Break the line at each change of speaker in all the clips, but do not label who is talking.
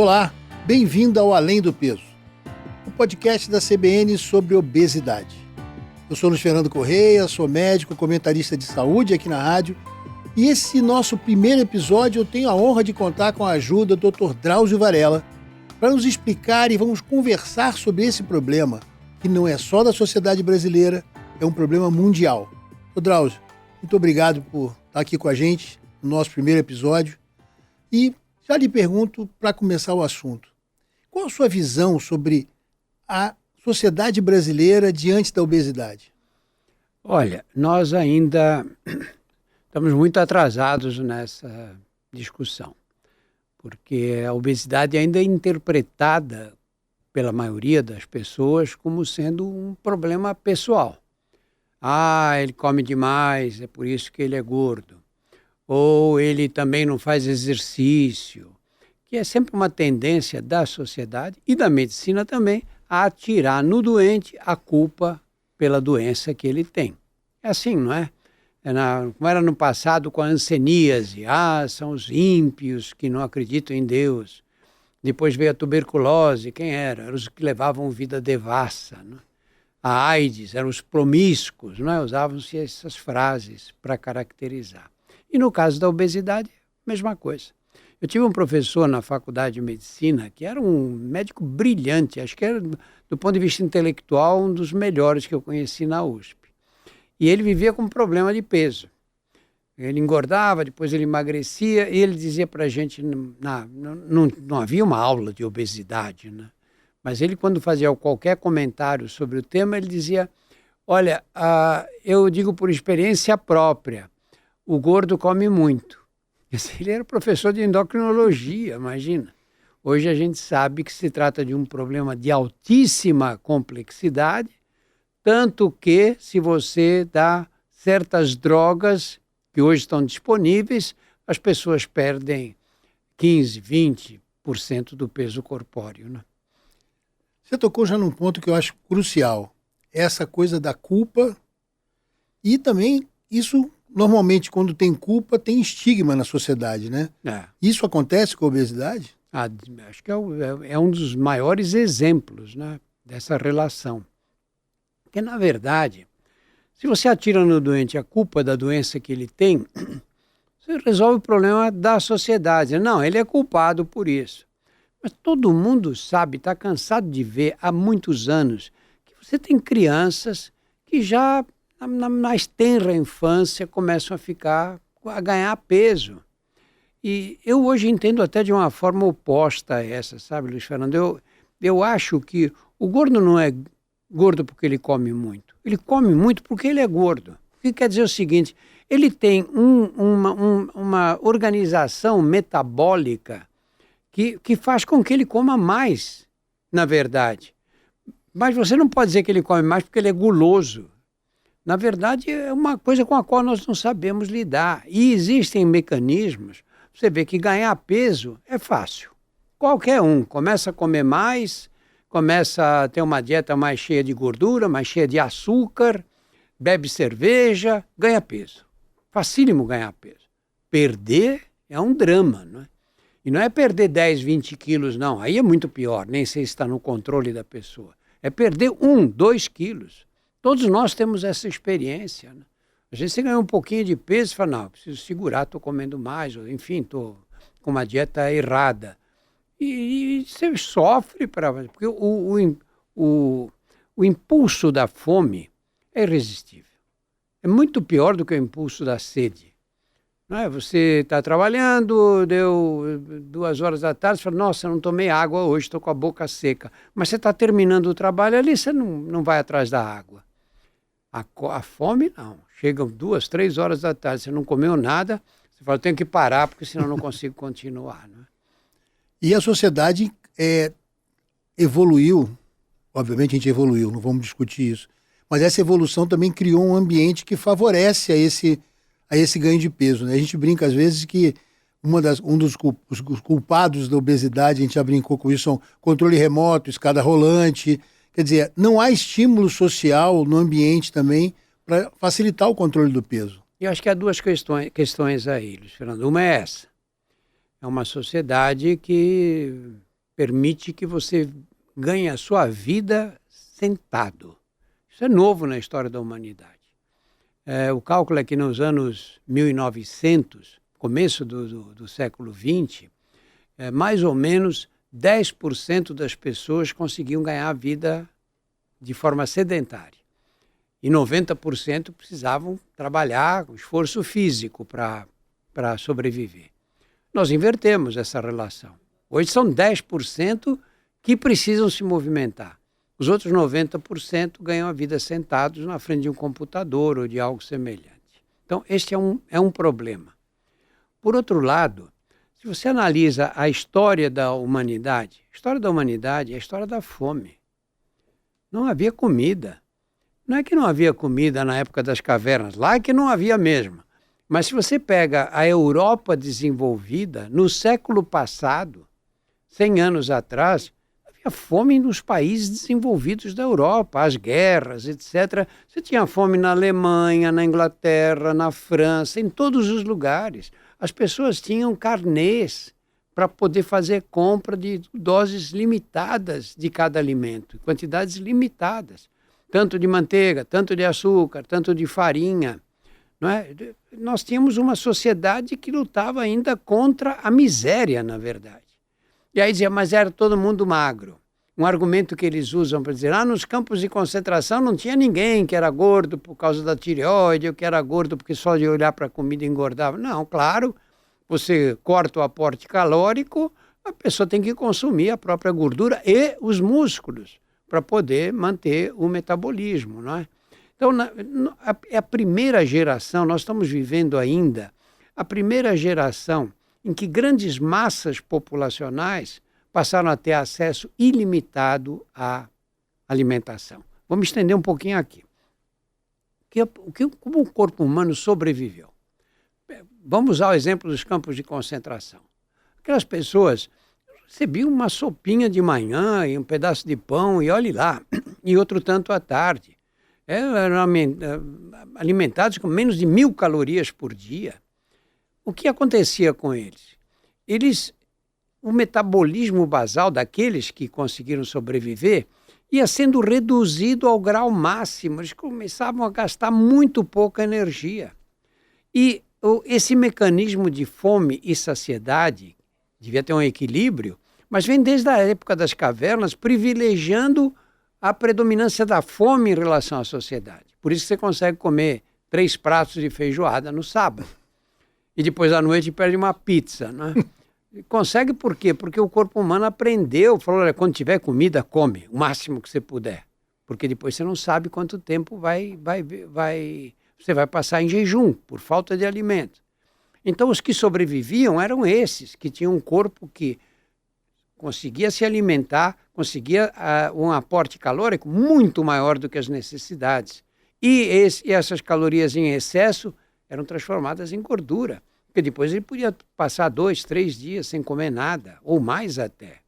Olá, bem-vindo ao Além do Peso, o podcast da CBN sobre obesidade. Eu sou Luiz Fernando Correia, sou médico, comentarista de saúde aqui na rádio, e esse nosso primeiro episódio eu tenho a honra de contar com a ajuda do Dr. Drauzio Varella para nos explicar e vamos conversar sobre esse problema, que não é só da sociedade brasileira, é um problema mundial. Dr. Drauzio, muito obrigado por estar aqui com a gente no nosso primeiro episódio. E já lhe pergunto, para começar o assunto, qual a sua visão sobre a sociedade brasileira diante da obesidade?
Olha, nós ainda estamos muito atrasados nessa discussão, porque a obesidade ainda é interpretada pela maioria das pessoas como sendo um problema pessoal. Ah, ele come demais, é por isso que ele é gordo. Ou ele também não faz exercício, que é sempre uma tendência da sociedade e da medicina também a atirar no doente a culpa pela doença que ele tem. É assim, não é? Como era no passado com a hanseníase, são os ímpios que não acreditam em Deus. Depois veio a tuberculose, quem era? Eram os que levavam vida devassa, não é? A AIDS, eram os promíscuos, não é? Usavam-se essas frases para caracterizar. E no caso da obesidade, mesma coisa. Eu tive um professor na faculdade de medicina que era um médico brilhante, acho que era, do ponto de vista intelectual, um dos melhores que eu conheci na USP. E ele vivia com problema de peso. Ele engordava, depois ele emagrecia, e ele dizia para a gente, não havia uma aula de obesidade, né? Mas ele, quando fazia qualquer comentário sobre o tema, ele dizia, olha, eu digo por experiência própria, o gordo come muito. Ele era professor de endocrinologia, imagina. Hoje a gente sabe que se trata de um problema de altíssima complexidade, tanto que se você dá certas drogas que hoje estão disponíveis, as pessoas perdem 15%, 20% do peso corpóreo, né?
Você tocou já num ponto que eu acho crucial, essa coisa da culpa e também isso... Normalmente, quando tem culpa, tem estigma na sociedade, né? Isso acontece com a obesidade?
Acho que é um dos maiores exemplos, né, dessa relação. Porque, na verdade, se você atira no doente a culpa da doença que ele tem, você resolve o problema da sociedade. Não, ele é culpado por isso. Mas todo mundo sabe, está cansado de ver há muitos anos, que você tem crianças que já... na mais tenra infância, começam a ganhar peso. E eu hoje entendo até de uma forma oposta a essa, sabe, Luiz Fernando? Eu acho que o gordo não é gordo porque ele come muito. Ele come muito porque ele é gordo. O que quer dizer o seguinte, ele tem uma organização metabólica que faz com que ele coma mais, na verdade. Mas você não pode dizer que ele come mais porque ele é guloso. Na verdade, é uma coisa com a qual nós não sabemos lidar. E existem mecanismos. Você vê que ganhar peso é fácil. Qualquer um começa a comer mais, começa a ter uma dieta mais cheia de gordura, mais cheia de açúcar, bebe cerveja, ganha peso. Facílimo ganhar peso. Perder é um drama, não é? E não é perder 10, 20 quilos, não. Aí é muito pior, nem sei se está no controle da pessoa. É perder 1, 2 quilos. Todos nós temos essa experiência, né? A gente ganha um pouquinho de peso e fala, não, preciso segurar, estou comendo mais, ou, enfim, estou com uma dieta errada. E você sofre, porque o impulso da fome é irresistível. É muito pior do que o impulso da sede. Não é? Você está trabalhando, deu 2 horas da tarde, você fala, nossa, eu não tomei água hoje, estou com a boca seca. Mas você está terminando o trabalho ali, você não vai atrás da água. A fome não. Chegam 2, 3 horas da tarde, você não comeu nada, você fala, eu tenho que parar porque senão eu não consigo continuar. Né?
E a sociedade evoluiu, obviamente a gente evoluiu, não vamos discutir isso, mas essa evolução também criou um ambiente que favorece a esse ganho de peso, né? A gente brinca às vezes que um dos culpados da obesidade, a gente já brincou com isso, são controle remoto, escada rolante. Quer dizer, não há estímulo social no ambiente também para facilitar o controle do peso.
Eu acho que há 2 questões aí, Luiz Fernando. Uma é essa. É uma sociedade que permite que você ganhe a sua vida sentado. Isso é novo na história da humanidade. O cálculo é que nos anos 1900, começo do século XX, mais ou menos 10% das pessoas conseguiam ganhar a vida de forma sedentária. E 90% precisavam trabalhar com esforço físico para sobreviver. Nós invertemos essa relação. Hoje são 10% que precisam se movimentar. Os outros 90% ganham a vida sentados na frente de um computador ou de algo semelhante. Então, este é um problema. Por outro lado, se você analisa a história da humanidade é a história da fome. Não havia comida. Não é que não havia comida na época das cavernas, lá é que não havia mesmo. Mas se você pega a Europa desenvolvida, no século passado, 100 anos atrás, havia fome nos países desenvolvidos da Europa, as guerras, etc. Você tinha fome na Alemanha, na Inglaterra, na França, em todos os lugares. As pessoas tinham carnês para poder fazer compra de doses limitadas de cada alimento, quantidades limitadas, tanto de manteiga, tanto de açúcar, tanto de farinha. Não é? Nós tínhamos uma sociedade que lutava ainda contra a miséria, na verdade. E aí dizia, mas era todo mundo magro. Um argumento que eles usam para dizer, nos campos de concentração não tinha ninguém que era gordo por causa da tireoide, ou que era gordo porque só de olhar para a comida engordava. Não, claro, você corta o aporte calórico, a pessoa tem que consumir a própria gordura e os músculos para poder manter o metabolismo, não é? Então, a primeira geração, nós estamos vivendo ainda a primeira geração em que grandes massas populacionais passaram a ter acesso ilimitado à alimentação. Vamos estender um pouquinho aqui. Como o corpo humano sobreviveu? Vamos usar o exemplo dos campos de concentração. Aquelas pessoas recebiam uma sopinha de manhã e um pedaço de pão e olhe lá, e outro tanto à tarde. Eram alimentados com menos de 1.000 calorias por dia. O que acontecia com eles? O metabolismo basal daqueles que conseguiram sobreviver ia sendo reduzido ao grau máximo. Eles começavam a gastar muito pouca energia. E esse mecanismo de fome e saciedade devia ter um equilíbrio, mas vem desde a época das cavernas, privilegiando a predominância da fome em relação à sociedade. Por isso você consegue comer 3 pratos de feijoada no sábado. E depois à noite pede uma pizza, né? Consegue por quê? Porque o corpo humano aprendeu, falou, olha, quando tiver comida, come o máximo que você puder. Porque depois você não sabe quanto tempo você vai passar em jejum, por falta de alimento. Então os que sobreviviam eram esses, que tinham um corpo que conseguia se alimentar, conseguia um aporte calórico muito maior do que as necessidades. E essas calorias em excesso eram transformadas em gordura. Porque depois ele podia passar 2, 3 dias sem comer nada, ou mais até.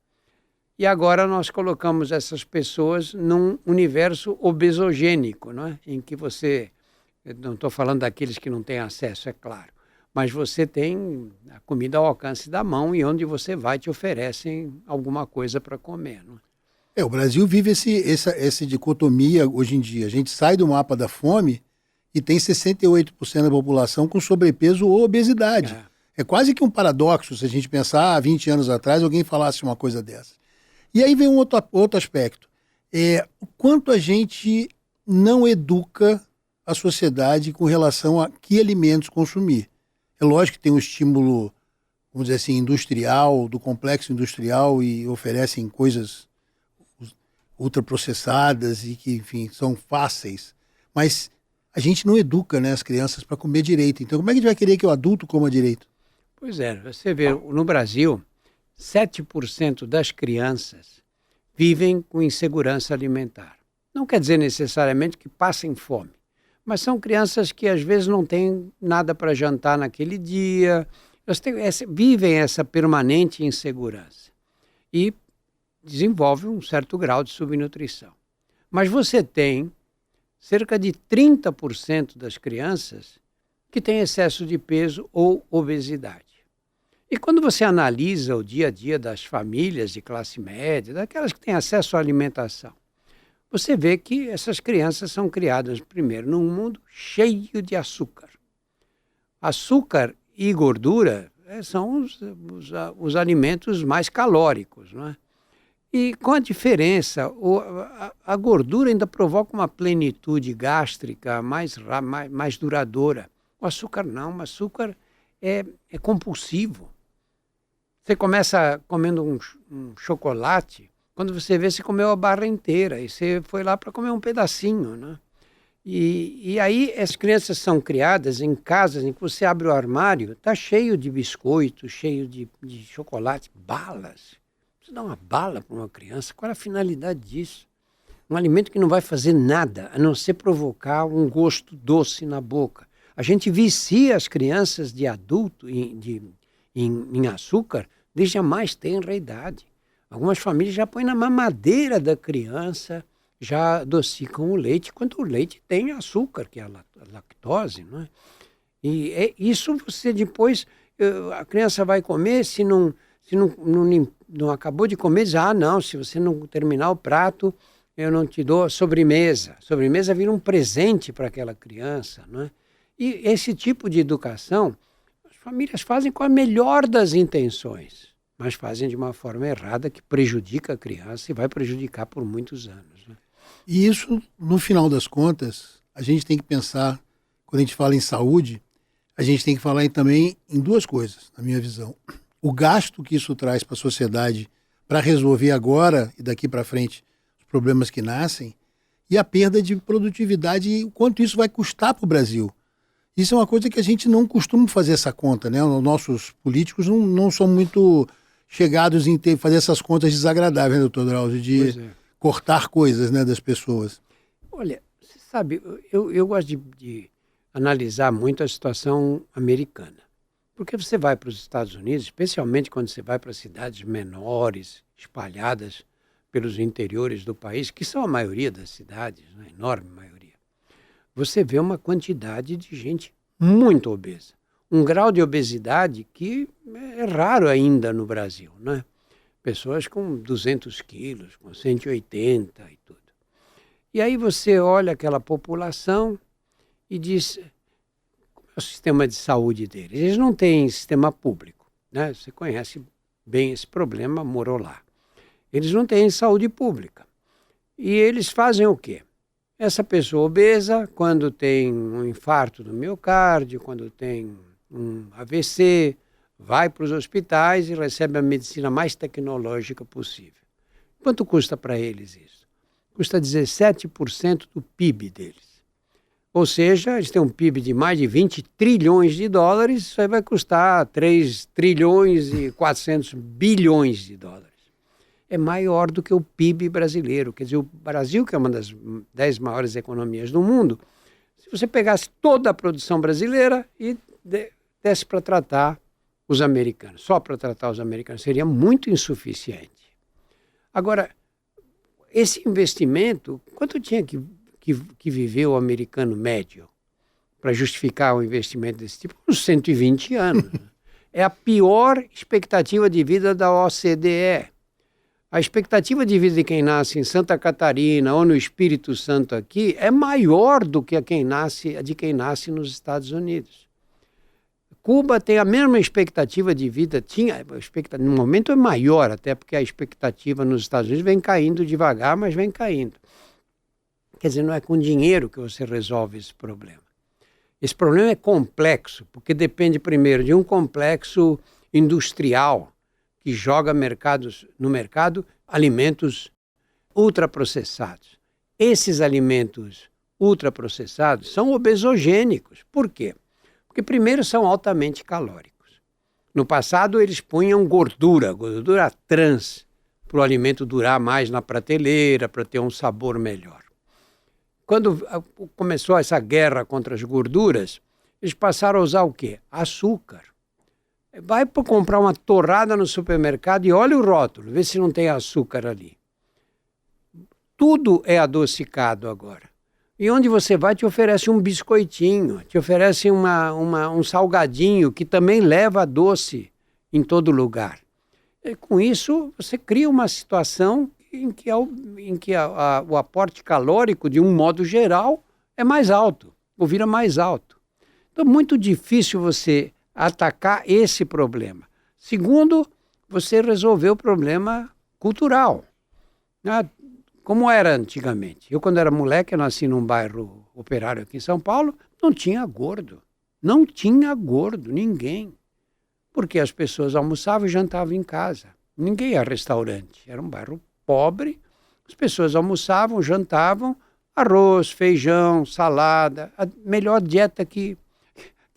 E agora nós colocamos essas pessoas num universo obesogênico, não é? Em que você, não estou falando daqueles que não têm acesso, é claro, mas você tem a comida ao alcance da mão e onde você vai te oferecem alguma coisa para comer. Não é?
O Brasil vive essa dicotomia hoje em dia. A gente sai do mapa da fome e tem 68% da população com sobrepeso ou obesidade. É quase que um paradoxo se a gente pensar há 20 anos atrás alguém falasse uma coisa dessa. E aí vem um outro aspecto. O quanto a gente não educa a sociedade com relação a que alimentos consumir. É lógico que tem um estímulo, vamos dizer assim, industrial, do complexo industrial e oferecem coisas ultraprocessadas e que, enfim, são fáceis. Mas a gente não educa, né, as crianças para comer direito. Então, como é que a gente vai querer que o adulto coma direito?
Pois é, você vê, no Brasil, 7% das crianças vivem com insegurança alimentar. Não quer dizer necessariamente que passem fome, mas são crianças que às vezes não têm nada para jantar naquele dia, elas vivem essa permanente insegurança e desenvolvem um certo grau de subnutrição. Mas você tem cerca de 30% das crianças que têm excesso de peso ou obesidade. E quando você analisa o dia a dia das famílias de classe média, daquelas que têm acesso à alimentação, você vê que essas crianças são criadas, primeiro, num mundo cheio de açúcar. Açúcar e gordura são os alimentos mais calóricos, não é? E com a diferença, a gordura ainda provoca uma plenitude gástrica mais duradoura. O açúcar não, o açúcar é compulsivo. Você começa comendo um chocolate, quando você vê, você comeu a barra inteira e você foi lá para comer um pedacinho, né? E aí as crianças são criadas em casas em que você abre o armário, está cheio de biscoitos, cheio de chocolate, balas. Você dá uma bala para uma criança, qual é a finalidade disso? Um alimento que não vai fazer nada, a não ser provocar um gosto doce na boca. A gente vicia as crianças de adulto em açúcar desde a mais tenra idade. Algumas famílias já põem na mamadeira da criança, já adocicam o leite, quando o leite tem açúcar, que é a lactose, não é? E isso você depois, a criança vai comer, se não acabou de comer, diz, não, se você não terminar o prato, eu não te dou sobremesa. Sobremesa vira um presente para aquela criança, não é? E esse tipo de educação, as famílias fazem com a melhor das intenções, mas fazem de uma forma errada que prejudica a criança e vai prejudicar por muitos anos, né?
E isso, no final das contas, a gente tem que pensar, quando a gente fala em saúde, a gente tem que falar também em duas coisas, na minha visão. O gasto que isso traz para a sociedade para resolver agora e daqui para frente os problemas que nascem, e a perda de produtividade e o quanto isso vai custar para o Brasil. Isso é uma coisa que a gente não costuma fazer essa conta, né? Os nossos políticos não são muito chegados em fazer essas contas desagradáveis, né, doutor Drauzio, de cortar coisas, né, das pessoas.
Olha, você sabe, eu gosto de analisar muito a situação americana. Porque você vai para os Estados Unidos, especialmente quando você vai para cidades menores, espalhadas pelos interiores do país, que são a maioria das cidades, a enorme maioria, você vê uma quantidade de gente muito obesa. Um grau de obesidade que é raro ainda no Brasil, né? Pessoas com 200 quilos, com 180 e tudo. E aí você olha aquela população e diz, como é o sistema de saúde deles? Eles não têm sistema público, né? Você conhece bem esse problema, morou lá. Eles não têm saúde pública. E eles fazem o quê? Essa pessoa obesa, quando tem um infarto do miocárdio, quando tem um AVC, vai para os hospitais e recebe a medicina mais tecnológica possível. Quanto custa para eles isso? Custa 17% do PIB deles. Ou seja, eles têm um PIB de mais de 20 trilhões de dólares, isso aí vai custar 3 trilhões e 400 bilhões de dólares. É maior do que o PIB brasileiro. Quer dizer, o Brasil, que é uma das 10 maiores economias do mundo, se você pegasse toda a produção brasileira e desse para tratar os americanos, só para tratar os americanos, seria muito insuficiente. Agora, esse investimento, quanto tinha que viver o americano médio para justificar um investimento desse tipo? Uns 120 anos. É a pior expectativa de vida da OCDE. A expectativa de vida de quem nasce em Santa Catarina ou no Espírito Santo aqui é maior do que a de quem nasce nos Estados Unidos. Cuba tem a mesma expectativa de vida, no momento é maior, até porque a expectativa nos Estados Unidos vem caindo devagar, mas vem caindo. Quer dizer, não é com dinheiro que você resolve esse problema. Esse problema é complexo, porque depende primeiro de um complexo industrial que joga no mercado alimentos ultraprocessados. Esses alimentos ultraprocessados são obesogênicos. Por quê? Porque primeiro são altamente calóricos. No passado eles punham gordura trans, para o alimento durar mais na prateleira, para ter um sabor melhor. Quando começou essa guerra contra as gorduras, eles passaram a usar o quê? Açúcar. Vai para comprar uma torrada no supermercado e olha o rótulo, vê se não tem açúcar ali. Tudo é adocicado agora. E onde você vai te oferece um biscoitinho, te oferece um salgadinho que também leva doce em todo lugar. E, com isso, você cria uma situação em que, o aporte calórico, de um modo geral, é mais alto, ou vira mais alto. Então, é muito difícil você atacar esse problema. Segundo, você resolveu o problema cultural. Como era antigamente. Eu, quando era moleque, eu nasci num bairro operário aqui em São Paulo, não tinha gordo. Não tinha gordo, ninguém. Porque as pessoas almoçavam e jantavam em casa. Ninguém ia a restaurante. Era um bairro pobre. As pessoas almoçavam, jantavam, arroz, feijão, salada. A melhor dieta que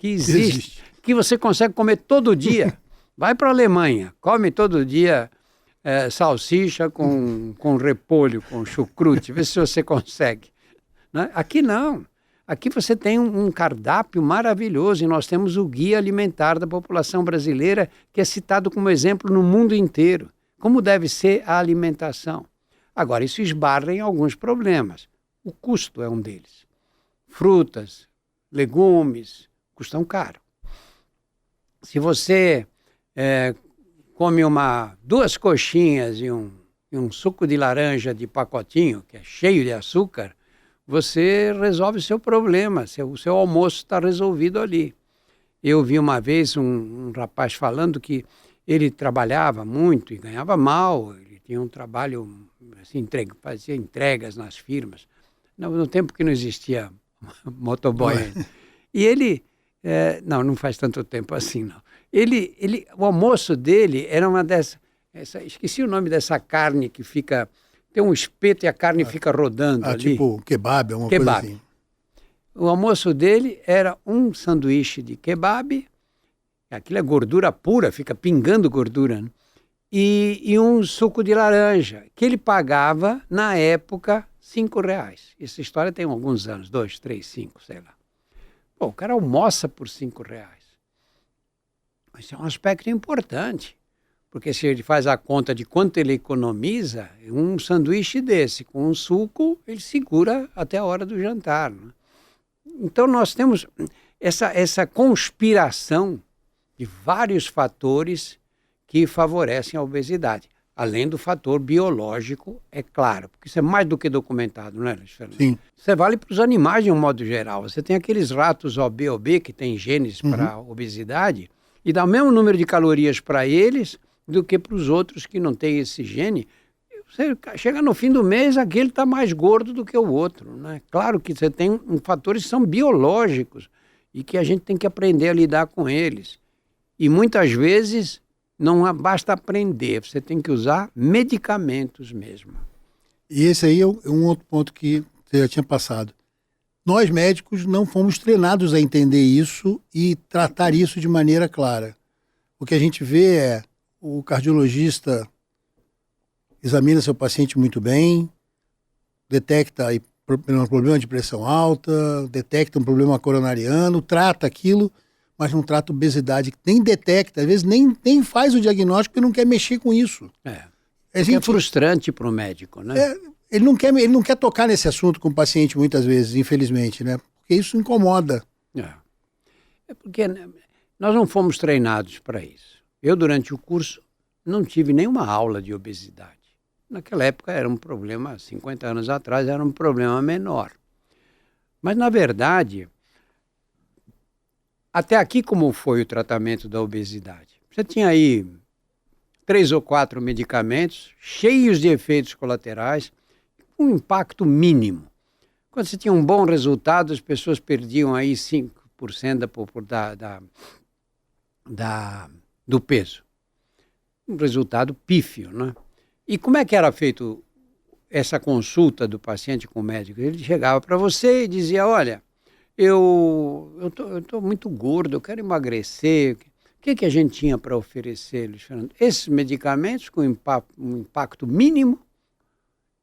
existe. Que você consegue comer todo dia. Vai para a Alemanha, come todo dia salsicha com repolho, com chucrute. Vê se você consegue. Né? Aqui não. Aqui você tem um cardápio maravilhoso e nós temos o Guia Alimentar da População Brasileira, que é citado como exemplo no mundo inteiro. Como deve ser a alimentação. Agora, isso esbarra em alguns problemas. O custo é um deles. Frutas, legumes, custam caro. Se você come duas coxinhas e um suco de laranja de pacotinho, que é cheio de açúcar, você resolve o seu problema, o seu almoço está resolvido ali. Eu vi uma vez um rapaz falando que ele trabalhava muito e ganhava mal, ele tinha um trabalho, assim, fazia entregas nas firmas, no tempo que não existia motoboy. E ele, não faz tanto tempo assim, não. O almoço dele era uma esqueci o nome dessa carne que fica... Tem um espeto e a carne fica rodando ali.
Tipo kebab, alguma coisa assim.
O almoço dele era um sanduíche de kebab, aquilo é gordura pura, fica pingando gordura, né? E um suco de laranja, que ele pagava, na época, R$5. Essa história tem alguns anos, 2, 3, 5, sei lá. Pô, o cara almoça por R$5. Isso é um aspecto importante. Porque se ele faz a conta de quanto ele economiza, um sanduíche desse com um suco, ele segura até a hora do jantar. Né? Então nós temos essa conspiração de vários fatores que favorecem a obesidade. Além do fator biológico, é claro. Porque isso é mais do que documentado, não é, Luiz Fernando?
Sim.
Isso vale para os animais de um modo geral. Você tem aqueles ratos OB que têm genes para obesidade e dá o mesmo número de calorias para eles do que para os outros que não têm esse gene. Você chega no fim do mês, aquele está mais gordo do que o outro. Né? Claro que você tem fatores que são biológicos e que a gente tem que aprender a lidar com eles. E muitas vezes não basta aprender, você tem que usar medicamentos mesmo.
E esse aí é um outro ponto que você já tinha passado. Nós médicos não fomos treinados a entender isso e tratar isso de maneira clara. O que a gente vê é o cardiologista examina seu paciente muito bem, detecta um problema de pressão alta, detecta um problema coronariano, trata aquilo, mas não trata obesidade, nem detecta, às vezes nem faz o diagnóstico porque não quer mexer com isso.
É frustrante para o médico, né?
Ele não quer tocar nesse assunto com o paciente muitas vezes, infelizmente, né? Porque isso incomoda.
É porque nós não fomos treinados para isso. Eu, durante o curso, não tive nenhuma aula de obesidade. Naquela época era um problema, 50 anos atrás, era um problema menor. Mas, na verdade, até aqui como foi o tratamento da obesidade? Você tinha aí 3 ou 4 medicamentos cheios de efeitos colaterais, com um impacto mínimo. Quando você tinha um bom resultado, as pessoas perdiam aí 5% do peso. Um resultado pífio, né? E como é que era feito essa consulta do paciente com o médico? Ele chegava para você e dizia, olha, eu tô muito gordo, eu quero emagrecer. O que a gente tinha para oferecer, Luiz Fernando? Esses medicamentos com um impacto mínimo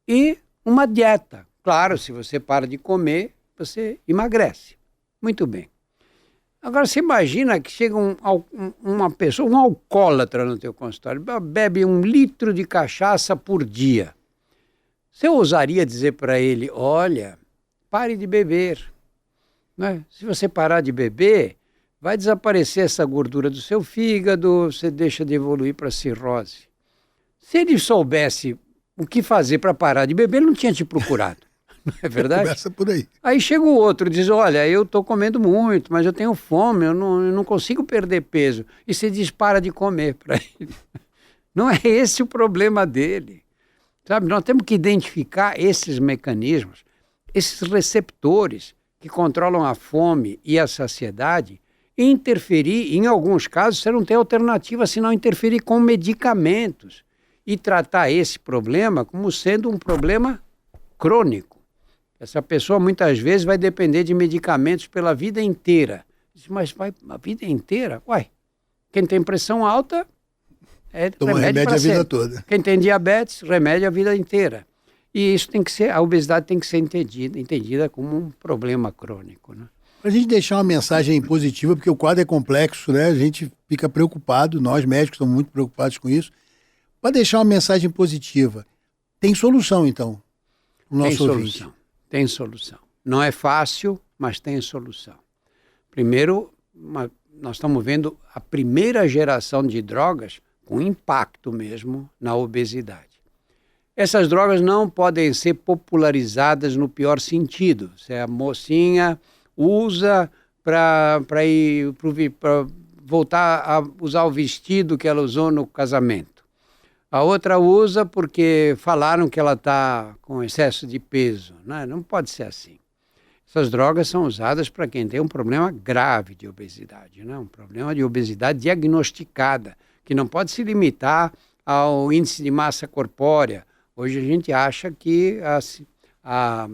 e uma dieta. Claro, se você para de comer, você emagrece. Muito bem. Agora, você imagina que chega uma pessoa, um alcoólatra no teu consultório, bebe 1 litro de cachaça por dia. Você ousaria dizer para ele, olha, pare de beber. Né? Se você parar de beber, vai desaparecer essa gordura do seu fígado, você deixa de evoluir para cirrose. Se ele soubesse o que fazer para parar de beber, ele não tinha te procurado. Não é verdade?
Começa por aí.
Aí chega o outro e diz, olha, eu estou comendo muito, mas eu tenho fome, eu não consigo perder peso. E você diz, para de comer para ele. Não é esse o problema dele. Sabe, nós temos que identificar esses mecanismos, esses receptores que controlam a fome e a saciedade, e interferir, em alguns casos, você não tem alternativa senão interferir com medicamentos e tratar esse problema como sendo um problema crônico. Essa pessoa muitas vezes vai depender de medicamentos pela vida inteira. Mas vai a vida inteira? Uai, quem tem pressão alta
toma remédio a vida toda.
Quem tem diabetes, remédio a vida inteira. E isso tem que ser, a obesidade tem que ser entendida como um problema crônico, né?
Para a gente deixar uma mensagem positiva, porque o quadro é complexo, né? A gente fica preocupado, nós médicos estamos muito preocupados com isso. Para deixar uma mensagem positiva, tem solução então?
Tem solução, tem solução. Não é fácil, mas tem solução. Primeiro, nós estamos vendo a primeira geração de drogas com impacto mesmo na obesidade. Essas drogas não podem ser popularizadas no pior sentido. Se a mocinha usa para voltar a usar o vestido que ela usou no casamento. A outra usa porque falaram que ela está com excesso de peso. Não pode ser assim. Essas drogas são usadas para quem tem um problema grave de obesidade, um problema de obesidade diagnosticada, que não pode se limitar ao índice de massa corpórea. Hoje a gente acha que a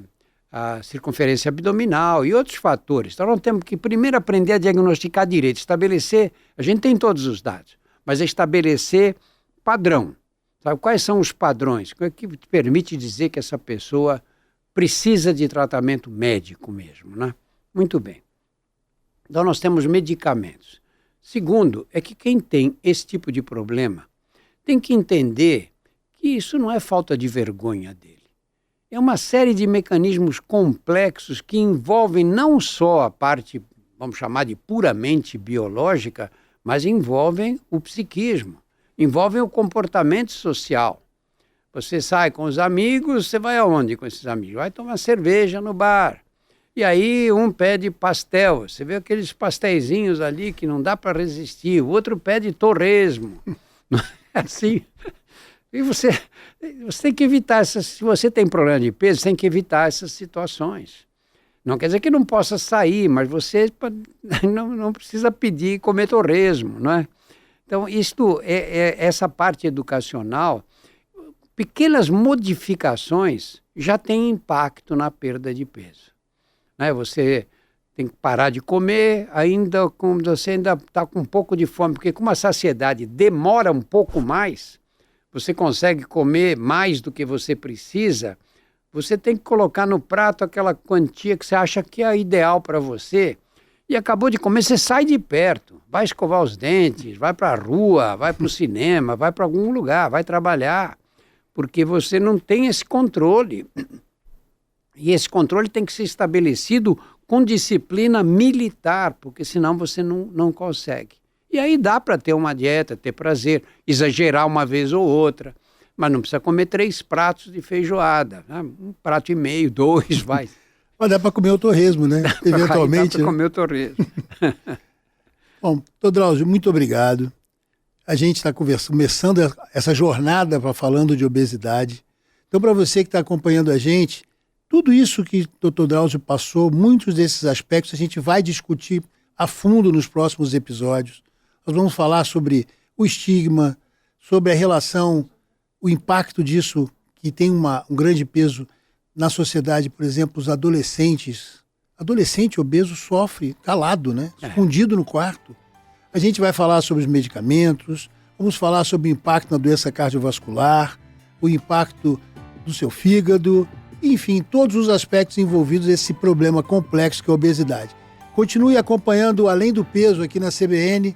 circunferência abdominal e outros fatores. Então nós temos que primeiro aprender a diagnosticar direito, estabelecer, a gente tem todos os dados, mas estabelecer padrão. Sabe, quais são os padrões? O que permite dizer que essa pessoa precisa de tratamento médico mesmo, né? Muito bem. Então nós temos medicamentos. Segundo, é que quem tem esse tipo de problema tem que entender que isso não é falta de vergonha dele. É uma série de mecanismos complexos que envolvem não só a parte, vamos chamar de puramente biológica, mas envolvem o psiquismo, envolvem o comportamento social. Você sai com os amigos, você vai aonde com esses amigos? Vai tomar cerveja no bar. E aí um pede pastel, você vê aqueles pastéisinhos ali que não dá para resistir, o outro pede torresmo. Não é assim? E você tem que evitar se você tem problema de peso, você tem que evitar essas situações. Não quer dizer que não possa sair, mas você não precisa pedir comer torresmo, não é? Então, essa parte educacional, pequenas modificações já têm impacto na perda de peso. Né? Você tem que parar de comer, você ainda está com um pouco de fome, porque como a saciedade demora um pouco mais, você consegue comer mais do que você precisa, você tem que colocar no prato aquela quantia que você acha que é ideal para você, e acabou de comer, você sai de perto, vai escovar os dentes, vai para a rua, vai para o cinema, vai para algum lugar, vai trabalhar, porque você não tem esse controle. E esse controle tem que ser estabelecido com disciplina militar, porque senão você não consegue. E aí dá para ter uma dieta, ter prazer, exagerar uma vez ou outra, mas não precisa comer 3 pratos de feijoada, né? 1,5 prato, 2, vai.
Mas dá para comer o torresmo, né? Eventualmente.
Dá para comer o torresmo.
Bom, Dr. Drauzio, muito obrigado. A gente está começando essa jornada falando de obesidade. Então, para você que está acompanhando a gente, tudo isso que o Dr. Drauzio passou, muitos desses aspectos, a gente vai discutir a fundo nos próximos episódios. Nós vamos falar sobre o estigma, sobre a relação, o impacto disso, que tem um grande peso na sociedade. Por exemplo, os adolescentes. Adolescente obeso sofre calado, né? Escondido no quarto. A gente vai falar sobre os medicamentos, vamos falar sobre o impacto na doença cardiovascular, o impacto do seu fígado, enfim, todos os aspectos envolvidos nesse problema complexo que é a obesidade. Continue acompanhando o Além do Peso aqui na CBN,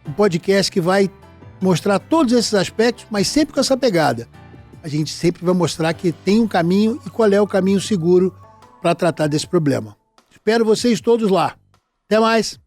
um podcast que vai mostrar todos esses aspectos, mas sempre com essa pegada. A gente sempre vai mostrar que tem um caminho e qual é o caminho seguro para tratar desse problema. Espero vocês todos lá. Até mais!